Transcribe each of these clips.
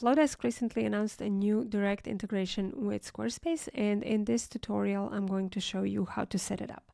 Flodesk recently announced a new direct integration with Squarespace, and in this tutorial I'm going to show you how to set it up.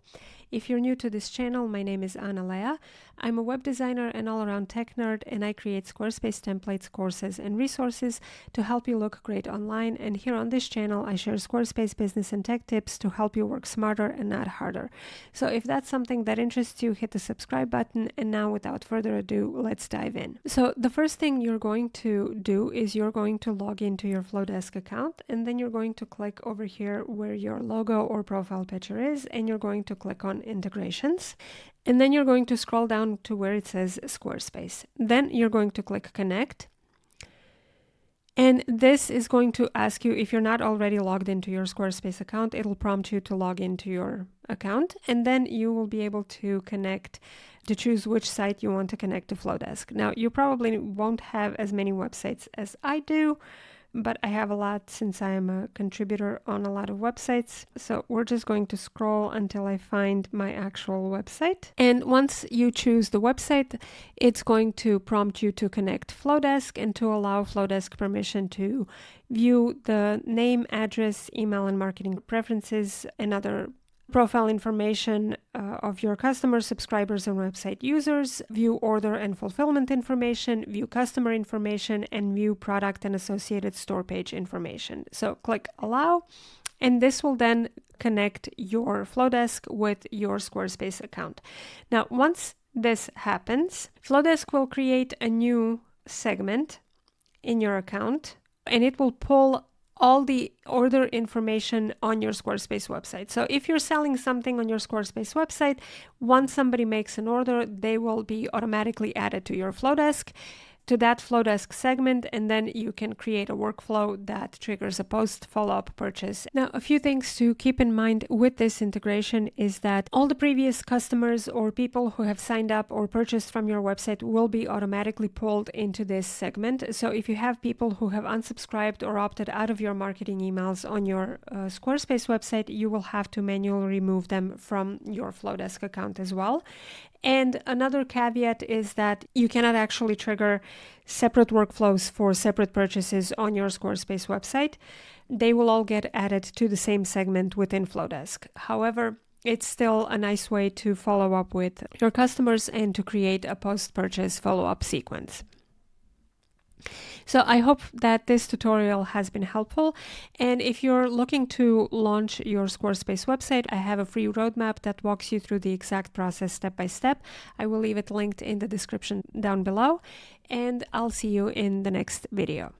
If you're new to this channel, my name is Anna Lea. I'm a web designer and all-around tech nerd, and I create Squarespace templates, courses, and resources to help you look great online. And here on this channel, I share Squarespace business and tech tips to help you work smarter and not harder. So if that's something that interests you, hit the subscribe button. And now, without further ado, let's dive in. So the first thing you're going to do is you're going to log into your Flodesk account, and then you're going to click over here where your logo or profile picture is, and you're going to click on integrations, and then you're going to scroll down to where it says Squarespace. Then you're going to click connect, and this is going to ask you if you're not already logged into your Squarespace account. It'll prompt you to log into your account, and then you will be able to choose which site you want to connect to Flodesk. Now, you probably won't have as many websites as I do, but I have a lot since I am a contributor on a lot of websites. So we're just going to scroll until I find my actual website. And once you choose the website, it's going to prompt you to connect Flodesk and to allow Flodesk permission to view the name, address, email, and marketing preferences and other profile information of your customers, subscribers, and website users, view order and fulfillment information, view customer information, and view product and associated store page information. So click allow, and this will then connect your Flodesk with your Squarespace account. Now, once this happens, Flodesk will create a new segment in your account, and it will pull all the order information on your Squarespace website. So if you're selling something on your Squarespace website, once somebody makes an order, they will be automatically added to your Flodesk, to that Flodesk segment, and then you can create a workflow that triggers a post, follow-up, purchase. Now, a few things to keep in mind with this integration is that all the previous customers or people who have signed up or purchased from your website will be automatically pulled into this segment. So if you have people who have unsubscribed or opted out of your marketing emails on your Squarespace website, you will have to manually remove them from your Flodesk account as well. And another caveat is that you cannot actually trigger separate workflows for separate purchases on your Squarespace website. They will all get added to the same segment within Flodesk. However, it's still a nice way to follow up with your customers and to create a post-purchase follow-up sequence. So I hope that this tutorial has been helpful, and if you're looking to launch your Squarespace website, I have a free roadmap that walks you through the exact process step by step. I will leave it linked in the description down below, and I'll see you in the next video.